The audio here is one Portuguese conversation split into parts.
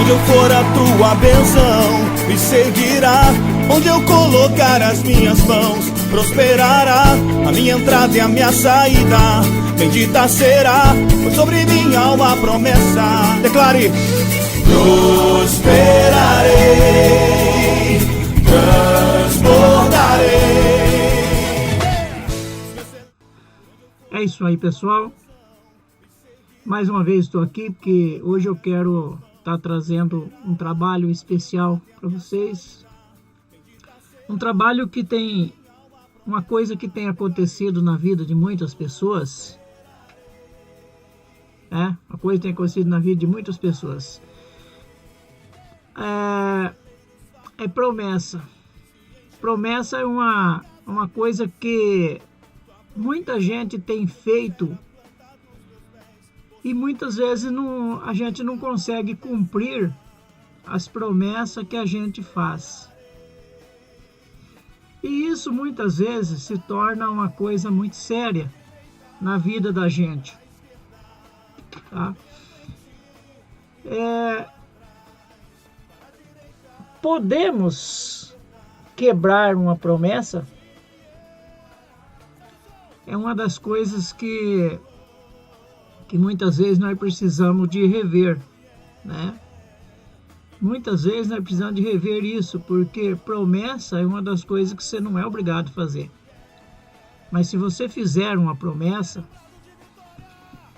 Onde eu for a tua bênção me seguirá. Onde eu colocar as minhas mãos, prosperará a minha entrada e a minha saída. Bendita será, pois sobre minha alma a promessa. Declare: prosperarei, transbordarei. É isso aí, pessoal. Mais uma vez estou aqui porque hoje eu quero estar trazendo um trabalho especial para vocês. Um trabalho que tem uma coisa que tem acontecido na vida de muitas pessoas. Uma coisa que tem acontecido na vida de muitas pessoas. É promessa. Promessa é uma coisa que muita gente tem feito e muitas vezes a gente não consegue cumprir as promessas que a gente faz. E isso muitas vezes se torna uma coisa muito séria na vida da gente. Tá? Podemos quebrar uma promessa? É uma das coisas que muitas vezes nós precisamos de rever, né? Muitas vezes nós precisamos de rever isso, porque promessa é uma das coisas que você não é obrigado a fazer. Mas se você fizer uma promessa,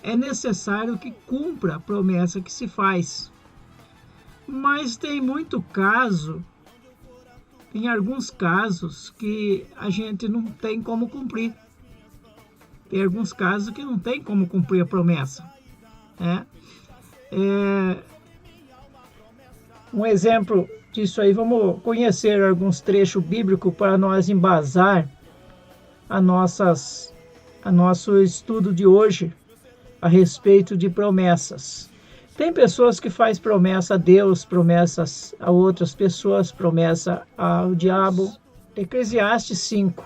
é necessário que cumpra a promessa que se faz. Mas tem alguns casos que a gente não tem como cumprir. Tem alguns casos que não tem como cumprir a promessa. Um exemplo disso aí, vamos conhecer alguns trechos bíblicos para nós embasar a nosso estudo de hoje a respeito de promessas. Tem pessoas que fazem promessa a Deus, promessas a outras pessoas, promessa ao diabo. Eclesiastes 5,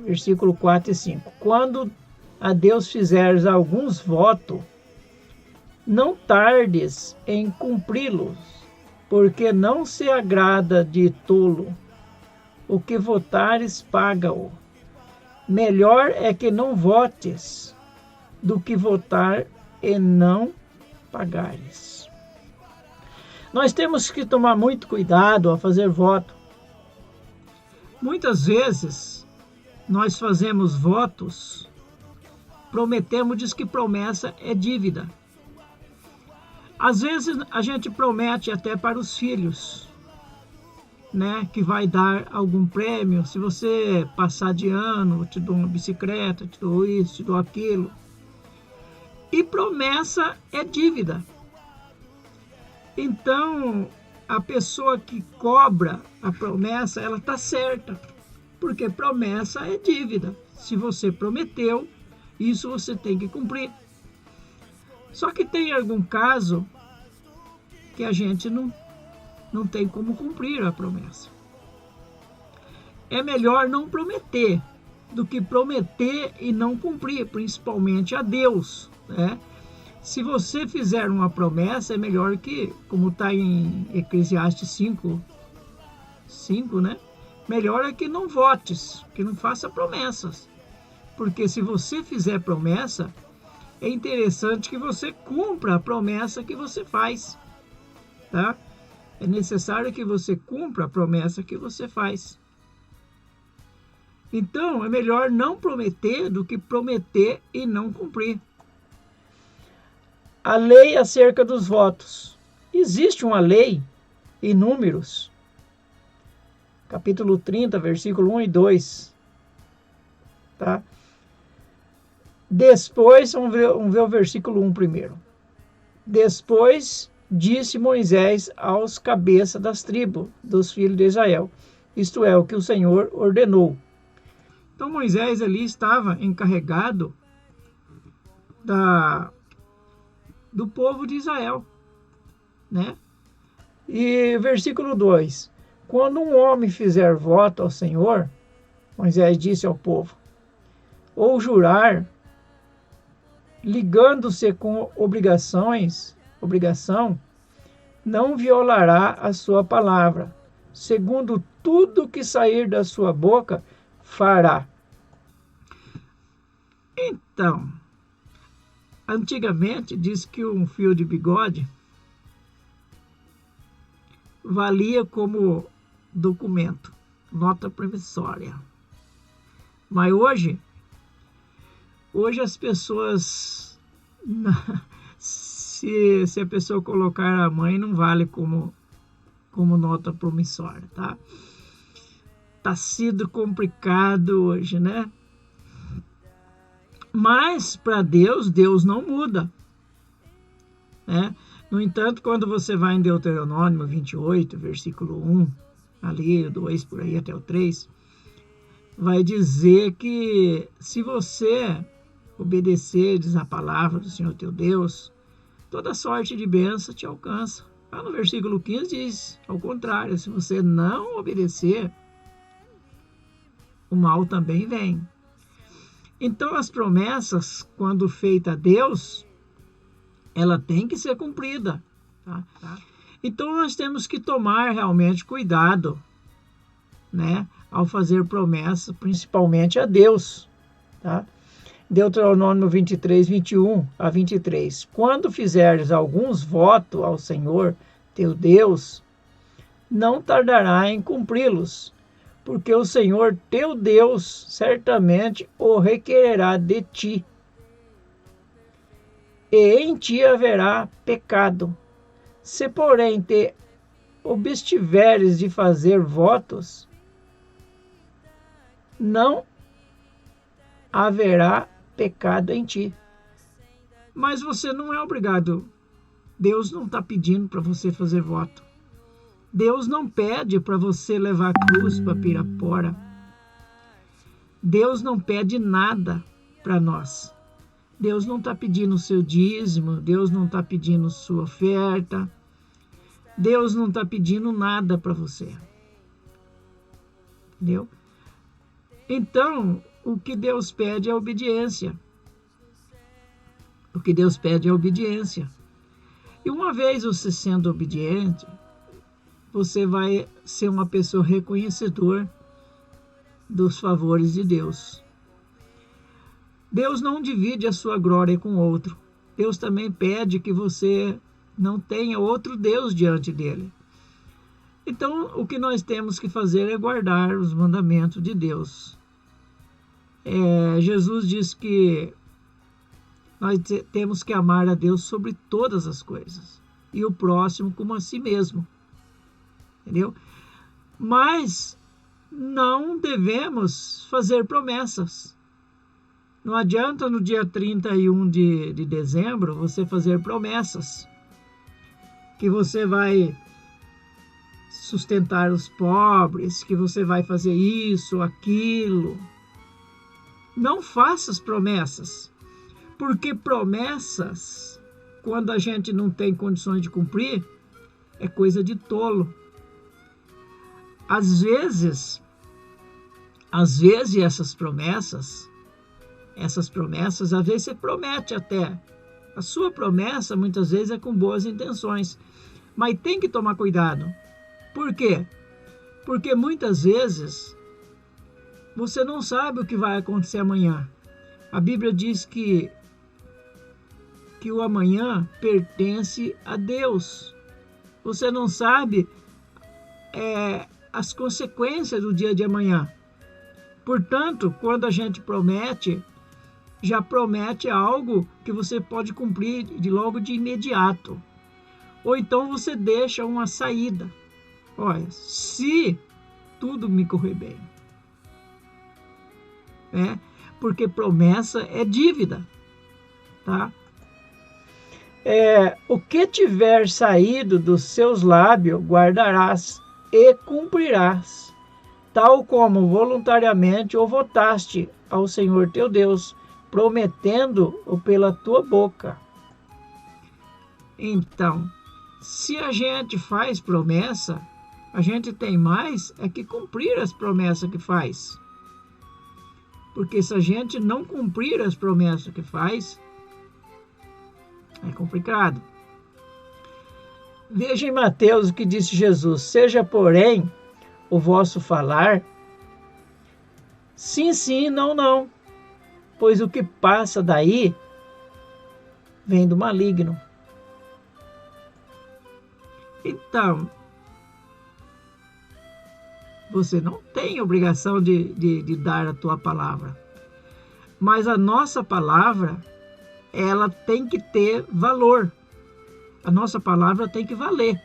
versículo 4 e 5. Quando a Deus fizeres alguns votos, não tardes em cumpri-los, porque não se agrada de tolo. O que votares, paga-o. Melhor é que não votes, do que votar e não pagares. Nós temos que tomar muito cuidado ao fazer voto. Muitas vezes, nós fazemos votos, prometemos, diz que promessa é dívida. Às vezes a gente promete até para os filhos, né, que vai dar algum prêmio. Se você passar de ano, eu te dou uma bicicleta, te dou isso, te dou aquilo. E promessa é dívida. Então, a pessoa que cobra a promessa, ela está certa, porque promessa é dívida. Se você prometeu, isso você tem que cumprir. Só que tem algum caso que a gente não tem como cumprir a promessa. É melhor não prometer do que prometer e não cumprir, principalmente a Deus, né? Se você fizer uma promessa, é melhor que, como está em Eclesiastes 5, né? Melhor é que não votes, que não faça promessas. Porque se você fizer promessa, é interessante que você cumpra a promessa que você faz, tá? É necessário que você cumpra a promessa que você faz. Então, é melhor não prometer do que prometer e não cumprir. A lei acerca dos votos. Existe uma lei em Números, capítulo 30, versículo 1 e 2. Tá? Depois, vamos ver o versículo 1 primeiro. Depois disse Moisés aos cabeças das tribos dos filhos de Israel, isto é, o que o Senhor ordenou. Então Moisés ali estava encarregado do povo de Israel, né? E versículo 2. Quando um homem fizer voto ao Senhor, Moisés disse ao povo, ou jurar, ligando-se com obrigações, obrigação, não violará a sua palavra. Segundo tudo que sair da sua boca, fará. Então, antigamente diz que um fio de bigode valia como documento, nota promissória. Mas hoje as pessoas, se a pessoa colocar a mãe, não vale como nota promissória, tá? Tá sido complicado hoje, né? Mas para Deus não muda, né? No entanto, quando você vai em Deuteronômio 28, versículo 1, ali, o 2, por aí até o 3, vai dizer que se você obedeceres a palavra do Senhor teu Deus, toda sorte de bênção te alcança. Lá no versículo 15 diz, ao contrário, se você não obedecer, o mal também vem. Então, as promessas, quando feitas a Deus, ela tem que ser cumprida. Tá? Então, nós temos que tomar realmente cuidado, né, ao fazer promessa, principalmente a Deus. Tá? Deuteronômio 23, 21 a 23. Quando fizeres alguns votos ao Senhor, teu Deus, não tardará em cumpri-los, porque o Senhor teu Deus certamente o requererá de ti. E em ti haverá pecado. Se, porém, te obstiveres de fazer votos, não haverá pecado em ti. Mas você não é obrigado. Deus não está pedindo para você fazer voto. Deus não pede para você levar a cruz para Pirapora. Deus não pede nada para nós. Deus não está pedindo o seu dízimo, Deus não está pedindo sua oferta, Deus não está pedindo nada para você. Entendeu? Então, o que Deus pede é obediência. O que Deus pede é obediência. E uma vez você sendo obediente, você vai ser uma pessoa reconhecedora dos favores de Deus. Deus não divide a sua glória com outro. Deus também pede que você não tenha outro Deus diante dele. Então, o que nós temos que fazer é guardar os mandamentos de Deus. Jesus diz que nós temos que amar a Deus sobre todas as coisas e o próximo como a si mesmo. Entendeu? Mas não devemos fazer promessas. Não adianta no dia 31 de dezembro você fazer promessas que você vai sustentar os pobres, que você vai fazer isso, aquilo. Não faça as promessas, porque promessas, quando a gente não tem condições de cumprir, é coisa de tolo. Às vezes essas promessas, às vezes você promete até. A sua promessa, muitas vezes, é com boas intenções. Mas tem que tomar cuidado. Por quê? Porque muitas vezes você não sabe o que vai acontecer amanhã. A Bíblia diz que o amanhã pertence a Deus. Você não sabe as consequências do dia de amanhã. Portanto, quando a gente promete, já promete algo que você pode cumprir logo de imediato. Ou então você deixa uma saída. Olha, se tudo me correr bem. Porque promessa é dívida. Tá? O que tiver saído dos seus lábios, guardarás e cumprirás, tal como voluntariamente o votaste ao Senhor teu Deus, prometendo-o pela tua boca. Então, se a gente faz promessa, a gente tem mais que cumprir as promessas que faz. Porque se a gente não cumprir as promessas que faz, é complicado. Veja em Mateus o que disse Jesus: seja, porém, o vosso falar sim, sim, não, não, pois o que passa daí vem do maligno. Então, você não tem obrigação de dar a tua palavra, mas a nossa palavra, ela tem que ter valor. A nossa palavra tem que valer.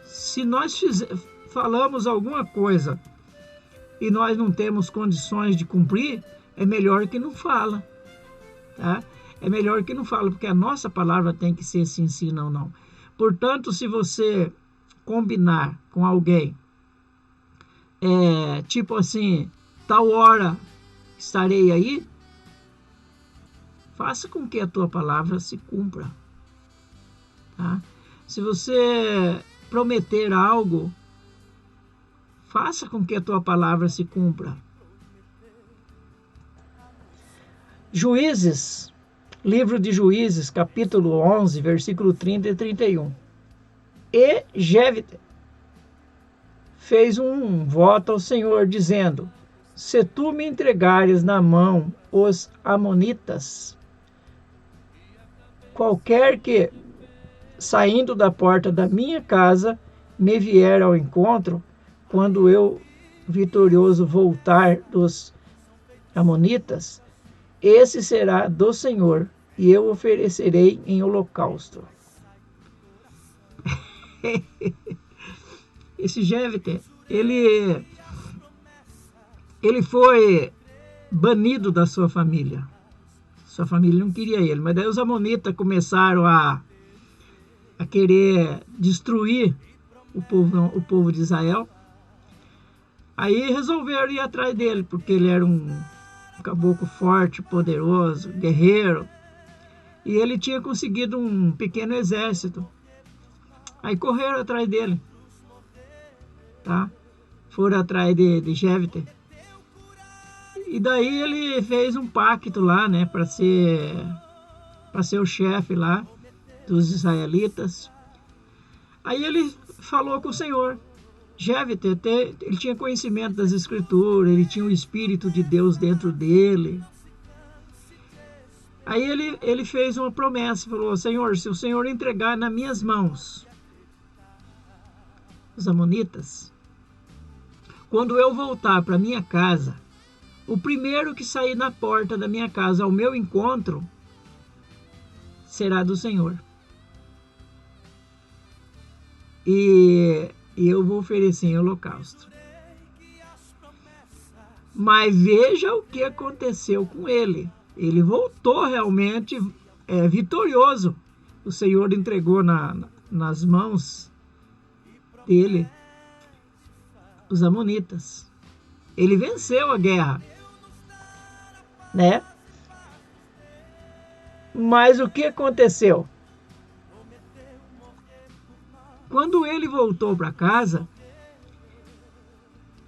Se nós falamos alguma coisa e nós não temos condições de cumprir, é melhor que não fala, tá? É melhor que não fala, porque a nossa palavra tem que ser sim, sim, não, não. Portanto, se você combinar com alguém, tipo assim, tal hora estarei aí, faça com que a tua palavra se cumpra, tá? Se você prometer algo, faça com que a tua palavra se cumpra. Juízes, livro de Juízes, capítulo 11, versículo 30 e 31. E Jefté fez um voto ao Senhor, dizendo: se tu me entregares na mão os amonitas, qualquer que, saindo da porta da minha casa, me vier ao encontro, quando eu, vitorioso, voltar dos amonitas, esse será do Senhor, e eu oferecerei em holocausto. Esse Jefté, ele foi banido da sua família. Sua família não queria ele, mas daí os amonitas começaram a querer destruir o povo de Israel. Aí resolveram ir atrás dele, porque ele era um caboclo forte, poderoso, guerreiro, e ele tinha conseguido um pequeno exército. Aí correram atrás dele, tá? Foram atrás de Jefté. E daí ele fez um pacto lá, né, para ser o chefe lá dos israelitas. Aí ele falou com o Senhor. Jefté, ele tinha conhecimento das Escrituras, ele tinha o Espírito de Deus dentro dele. Aí ele fez uma promessa, falou: Senhor, se o Senhor entregar nas minhas mãos os amonitas, quando eu voltar para minha casa, o primeiro que sair na porta da minha casa ao meu encontro será do Senhor. E eu vou oferecer em holocausto. Mas veja o que aconteceu com ele. Ele voltou realmente vitorioso. O Senhor entregou nas mãos dele os amonitas. Ele venceu a guerra, né? Mas o que aconteceu? Quando ele voltou para casa,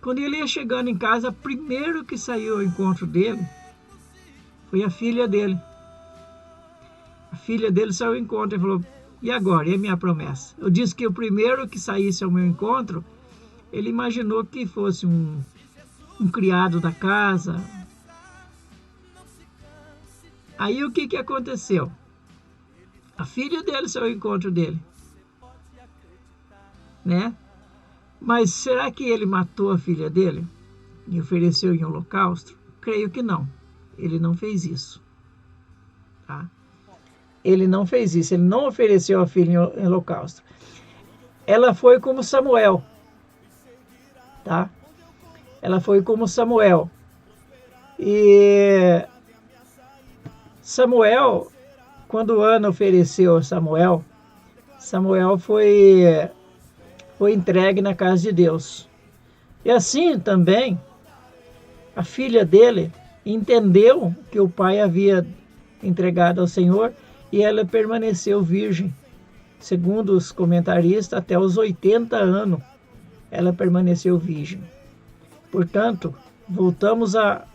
quando ele ia chegando em casa, primeiro que saiu ao encontro dele foi a filha dele. A filha dele saiu ao encontro e falou: e agora? E a minha promessa? Eu disse que o primeiro que saísse ao meu encontro, ele imaginou que fosse um criado da casa. Aí o que aconteceu? A filha dele saiu ao encontro dele, né? Mas será que ele matou a filha dele e ofereceu em holocausto? Creio que não. Ele não fez isso, tá? Ele não fez isso. Ele não ofereceu a filha em holocausto. Ela foi como Samuel, tá? Ela foi como Samuel. E Samuel, quando Ana ofereceu a Samuel foi entregue na casa de Deus. E assim também, a filha dele entendeu que o pai havia entregado ao Senhor e ela permaneceu virgem. Segundo os comentaristas, até os 80 anos ela permaneceu virgem. Portanto, voltamos a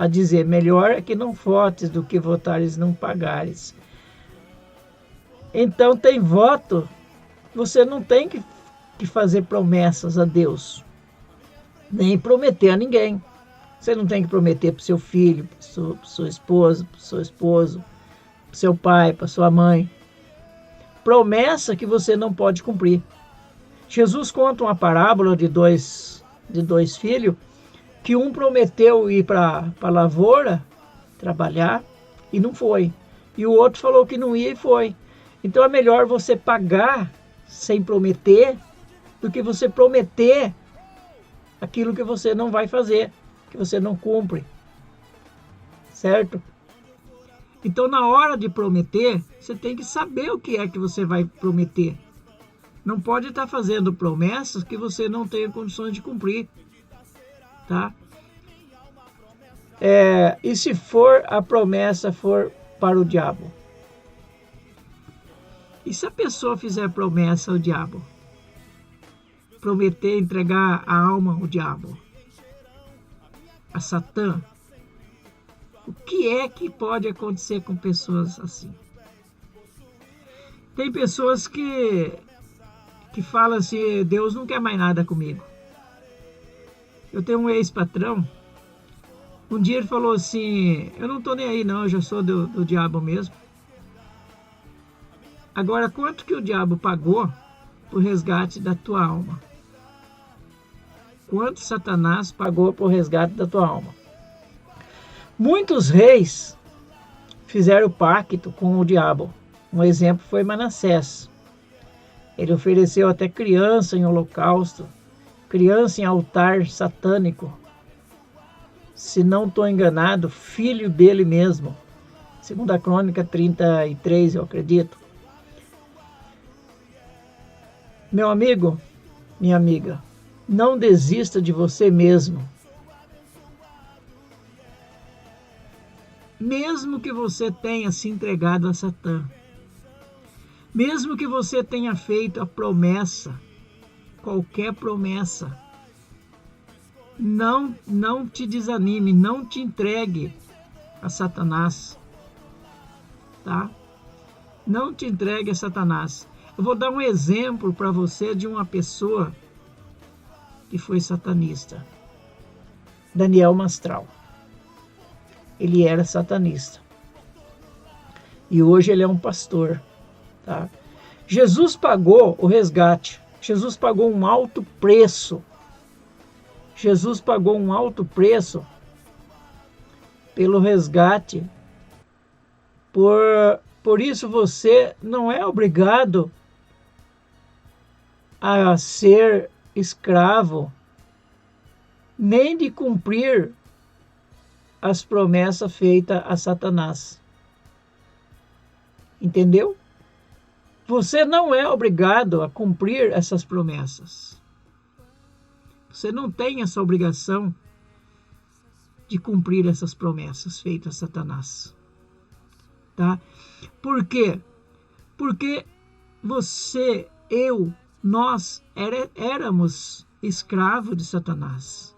dizer: melhor é que não votes do que votares não pagares. Então tem voto você não tem que fazer promessas a Deus, nem prometer a ninguém. Você não tem que prometer para o seu filho, para sua esposa, para o seu esposo, para o seu pai, para sua mãe. Promessa que você não pode cumprir. Jesus conta uma parábola de dois filhos, que um prometeu ir para a lavoura trabalhar e não foi. E o outro falou que não ia e foi. Então é melhor você pagar sem prometer do que você prometer aquilo que você não vai fazer, que você não cumpre. Certo? Então, na hora de prometer, você tem que saber o que é que você vai prometer. Não pode estar fazendo promessas que você não tenha condições de cumprir. Tá? E se a promessa for para o diabo? E se a pessoa fizer promessa ao diabo? Prometer entregar a alma ao diabo, a Satã? O que é que pode acontecer com pessoas assim? Tem pessoas que falam assim, Deus não quer mais nada comigo. Eu tenho um ex-patrão, um dia ele falou assim, eu não estou nem aí não, eu já sou do diabo mesmo. Agora, quanto que o diabo pagou por resgate da tua alma? Quanto Satanás pagou por resgate da tua alma? Muitos reis fizeram pacto com o diabo. Um exemplo foi Manassés. Ele ofereceu até criança em holocausto, criança em altar satânico. Se não estou enganado, filho dele mesmo. Segundo a Crônica 33, eu acredito. Meu amigo, minha amiga, não desista de você mesmo. Mesmo que você tenha se entregado a Satã, mesmo que você tenha feito a promessa, qualquer promessa, não te desanime, não te entregue a Satanás, tá? Não te entregue a Satanás. Eu vou dar um exemplo para você de uma pessoa que foi satanista. Daniel Mastral. Ele era satanista. E hoje ele é um pastor. Tá? Jesus pagou o resgate. Jesus pagou um alto preço. Jesus pagou um alto preço pelo resgate. Por isso você não é obrigado a ser escravo, nem de cumprir as promessas feitas a Satanás. Entendeu? Você não é obrigado a cumprir essas promessas. Você não tem essa obrigação de cumprir essas promessas feitas a Satanás. Tá? Por quê? Porque você, nós éramos escravos de Satanás.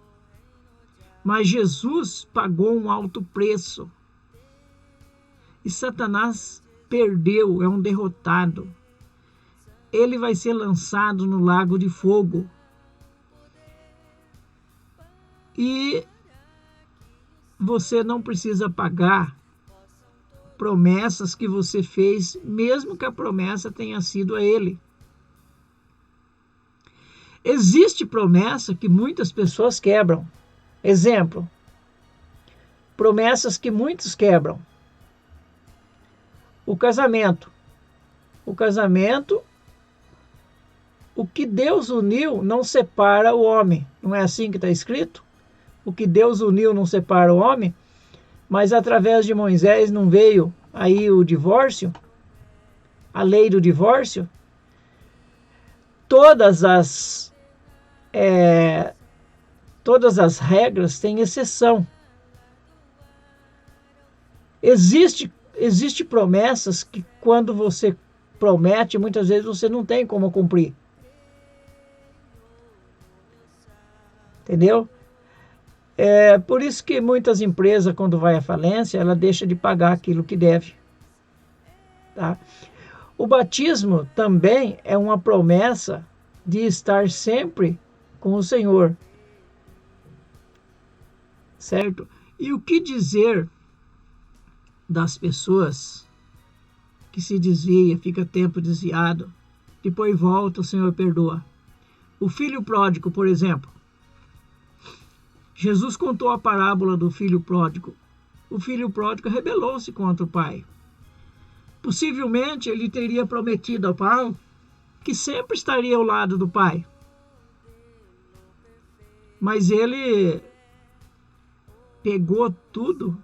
Mas Jesus pagou um alto preço. E Satanás perdeu, é um derrotado. Ele vai ser lançado no lago de fogo. E você não precisa pagar promessas que você fez, mesmo que a promessa tenha sido a ele. Existe promessa que muitas pessoas quebram. Exemplo, promessas que muitos quebram. O casamento. O casamento, o que Deus uniu não separa o homem. Não é assim que está escrito? O que Deus uniu não separa o homem. Mas através de Moisés não veio aí o divórcio? A lei do divórcio? Todas as regras têm exceção. Existe promessas que quando você promete, muitas vezes você não tem como cumprir. Entendeu? Por isso que muitas empresas, quando vai à falência, ela deixa de pagar aquilo que deve. Tá? O batismo também é uma promessa de estar sempre com o Senhor. Certo? E o que dizer das pessoas que se desvia, fica tempo desviado, depois volta, o Senhor perdoa? O filho pródigo, por exemplo. Jesus contou a parábola do filho pródigo. O filho pródigo rebelou-se contra o pai. Possivelmente ele teria prometido ao pai que sempre estaria ao lado do pai. Mas ele pegou toda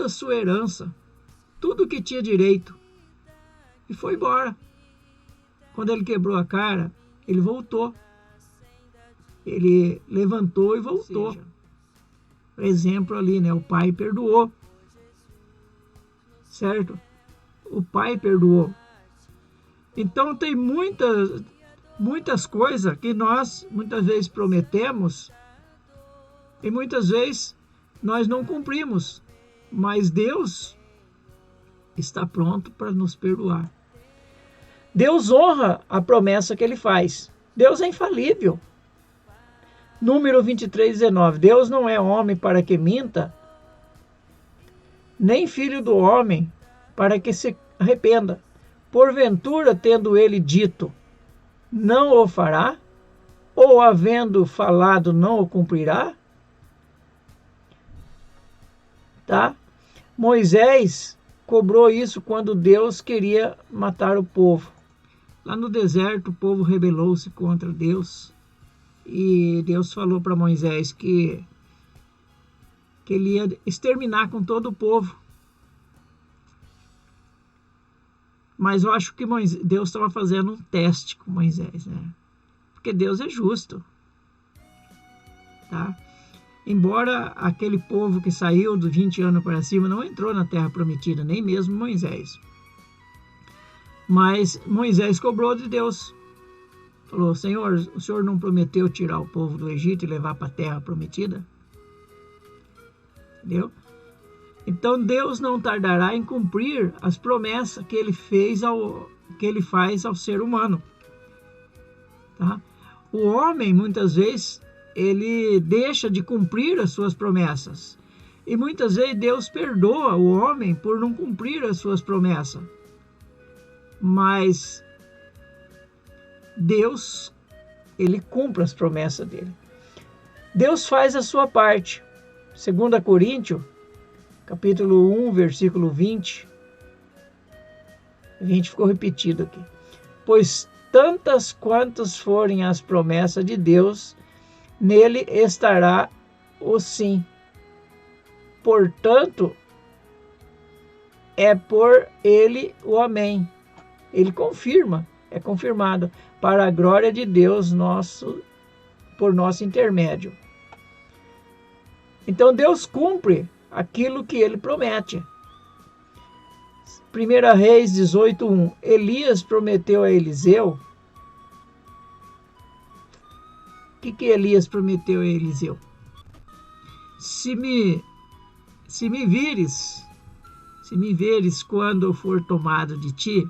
a sua herança, tudo que tinha direito, e foi embora. Quando ele quebrou a cara, ele voltou. Ele levantou e voltou. Por exemplo ali, né? O pai perdoou. Certo? O pai perdoou. Então tem muitas coisas que nós muitas vezes prometemos e muitas vezes nós não cumprimos. Mas Deus está pronto para nos perdoar. Deus honra a promessa que ele faz. Deus é infalível. Número 23:19. Deus não é homem para que minta, nem filho do homem para que se arrependa. Porventura, tendo ele dito, não o fará? Ou havendo falado, não o cumprirá? Tá? Moisés cobrou isso quando Deus queria matar o povo. Lá no deserto, o povo rebelou-se contra Deus. E Deus falou para Moisés que ele ia exterminar com todo o povo. Mas eu acho que Deus estava fazendo um teste com Moisés, né? Porque Deus é justo. Tá? Embora aquele povo que saiu dos 20 anos para cima não entrou na terra prometida, nem mesmo Moisés. Mas Moisés cobrou de Deus. Falou: Senhor, o Senhor não prometeu tirar o povo do Egito e levar para a terra prometida? Entendeu? Então Deus não tardará em cumprir as promessas que ele faz ao ser humano. Tá? O homem, muitas vezes, ele deixa de cumprir as suas promessas. E muitas vezes Deus perdoa o homem por não cumprir as suas promessas. Mas Deus, ele cumpre as promessas dele. Deus faz a sua parte. 2 Coríntios, capítulo 1, versículo 20. 20 ficou repetido aqui. Pois tantas quantas forem as promessas de Deus, nele estará o sim. Portanto, é por ele o amém. Ele confirma, é confirmado, para a glória de Deus por nosso intermédio. Então Deus cumpre aquilo que ele promete. 1 Reis 18:1. Elias prometeu a Eliseu. O que Elias prometeu a Eliseu? Se me veres quando eu for tomado de ti,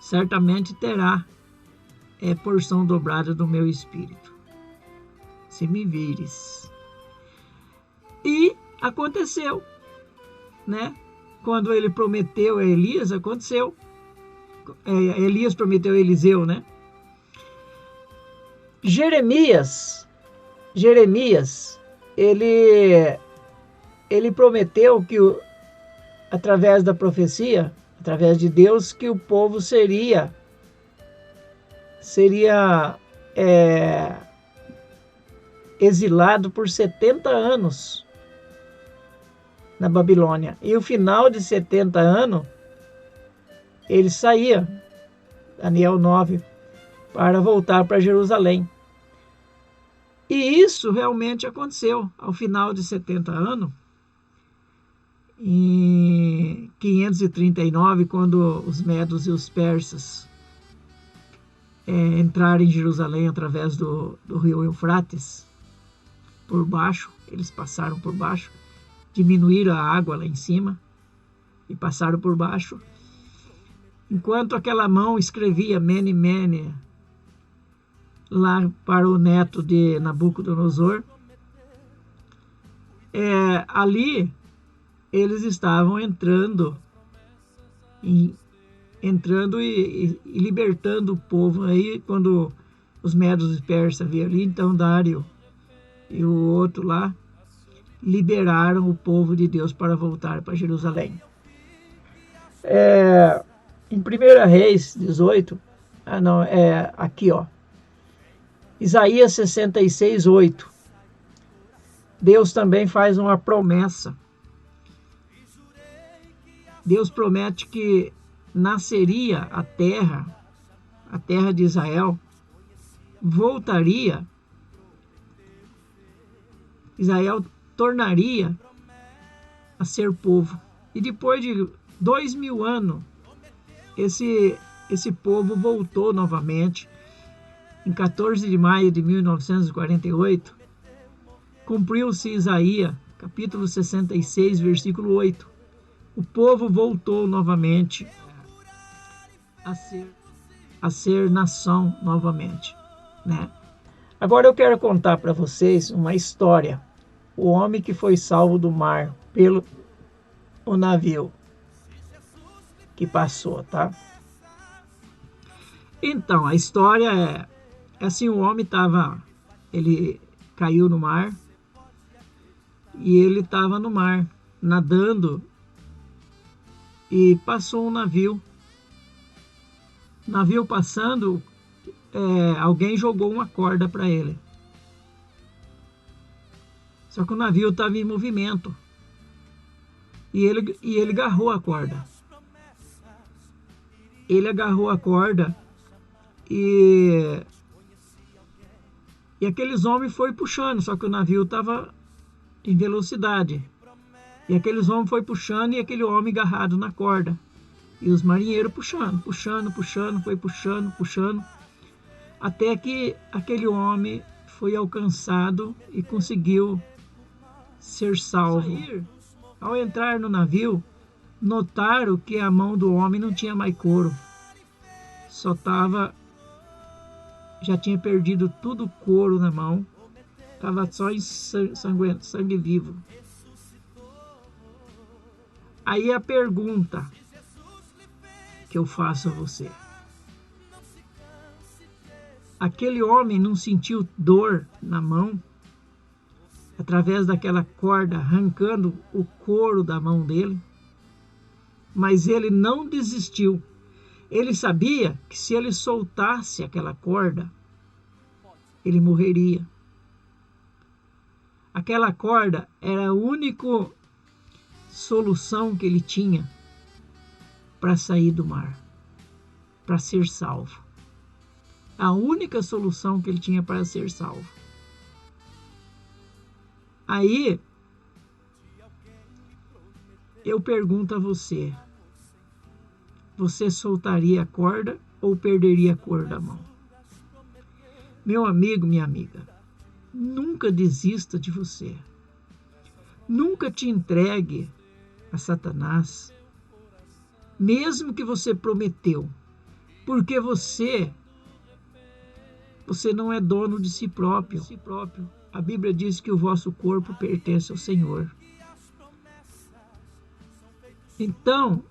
certamente terá porção dobrada do meu espírito. Se me vires. E aconteceu, né? Quando ele prometeu a Elias, aconteceu. Elias prometeu a Eliseu, né? Jeremias, ele prometeu que através da profecia, através de Deus, que o povo seria exilado por 70 anos na Babilônia. E o final de 70 anos, ele saía, Daniel 9, para voltar para Jerusalém. E isso realmente aconteceu. Ao final de 70 anos, em 539, quando os medos e os persas entraram em Jerusalém através do rio Eufrates, por baixo, eles passaram por baixo, diminuíram a água lá em cima, e passaram por baixo. Enquanto aquela mão escrevia Mene, Mene, lá para o neto de Nabucodonosor, ali eles estavam entrando e libertando o povo. Aí, quando os medos e persas vieram ali, então Dário e o outro lá liberaram o povo de Deus para voltar para Jerusalém. Em 1 Reis 18, aqui, ó, Isaías 66, 8, Deus também faz uma promessa. Deus promete que nasceria a terra de Israel, voltaria, Israel tornaria a ser povo. E depois de 2000 anos, esse povo voltou novamente. Em 14 de maio de 1948, cumpriu-se Isaías, capítulo 66, versículo 8. O povo voltou novamente a ser nação novamente, né? Agora eu quero contar para vocês uma história. O homem que foi salvo do mar pelo o navio que passou, tá? Então, a história é assim: o homem ele caiu no mar e ele estava no mar nadando e passou um navio. Navio passando, alguém jogou uma corda para ele. Só que o navio estava em movimento e ele agarrou a corda. Ele agarrou a corda e aqueles homens foram puxando, só que o navio estava em velocidade. E aqueles homens foram puxando e aquele homem agarrado na corda. E os marinheiros puxando, foi puxando, até que aquele homem foi alcançado e conseguiu ser salvo. Ao entrar no navio, notaram que a mão do homem não tinha mais couro. Já tinha perdido tudo o couro na mão, estava só em sangue vivo. Aí a pergunta que eu faço a você: aquele homem não sentiu dor na mão, através daquela corda arrancando o couro da mão dele? Mas ele não desistiu. Ele sabia que se ele soltasse aquela corda, ele morreria. Aquela corda era a única solução que ele tinha para sair do mar, para ser salvo. A única solução que ele tinha para ser salvo. Aí, eu pergunto a você: você soltaria a corda ou perderia a cor da mão? Meu amigo, minha amiga, nunca desista de você. Nunca te entregue a Satanás, mesmo que você prometeu, porque você não é dono de si próprio. A Bíblia diz que o vosso corpo pertence ao Senhor. Então,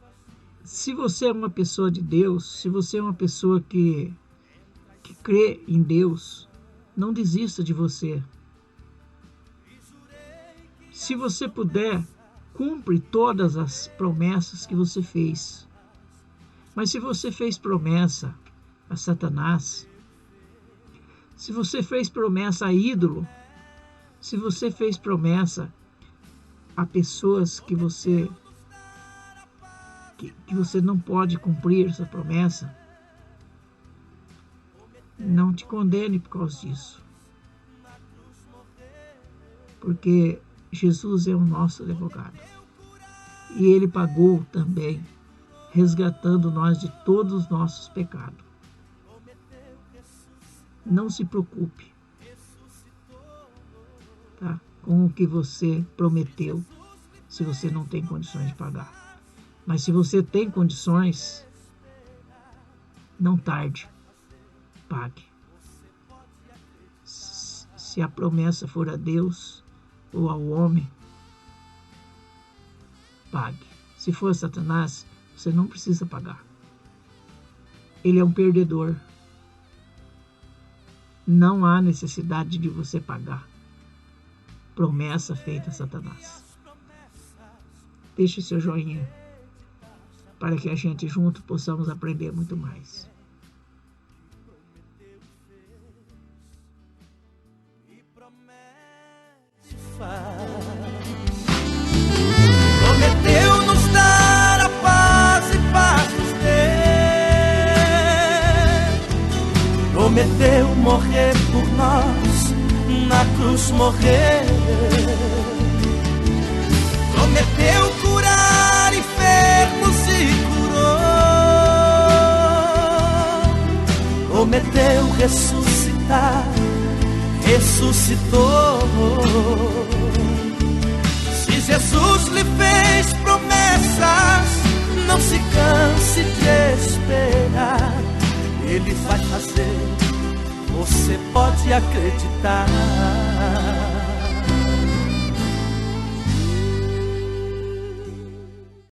se você é uma pessoa de Deus, se você é uma pessoa que crê em Deus, não desista de você. Se você puder, cumpre todas as promessas que você fez. Mas se você fez promessa a Satanás, se você fez promessa a ídolo, se você fez promessa a pessoas que você não pode cumprir essa promessa, não te condene por causa disso. Porque Jesus é o nosso advogado. E Ele pagou também, resgatando nós de todos os nossos pecados. Não se preocupe, tá, com o que você prometeu, se você não tem condições de pagar. Mas se você tem condições, não tarde, pague. Se a promessa for a Deus ou ao homem, pague. Se for Satanás, você não precisa pagar. Ele é um perdedor. Não há necessidade de você pagar. Promessa feita a Satanás. Deixe seu joinha para que a gente junto possamos aprender muito mais. Prometeu nos dar a paz e paz nos ter. Prometeu morrer por nós, na cruz morrer. Prometeu curar enfermos e curou. Prometeu ressuscitar, ressuscitou. Se Jesus lhe fez promessas, não se canse de esperar. Ele vai fazer, você pode acreditar.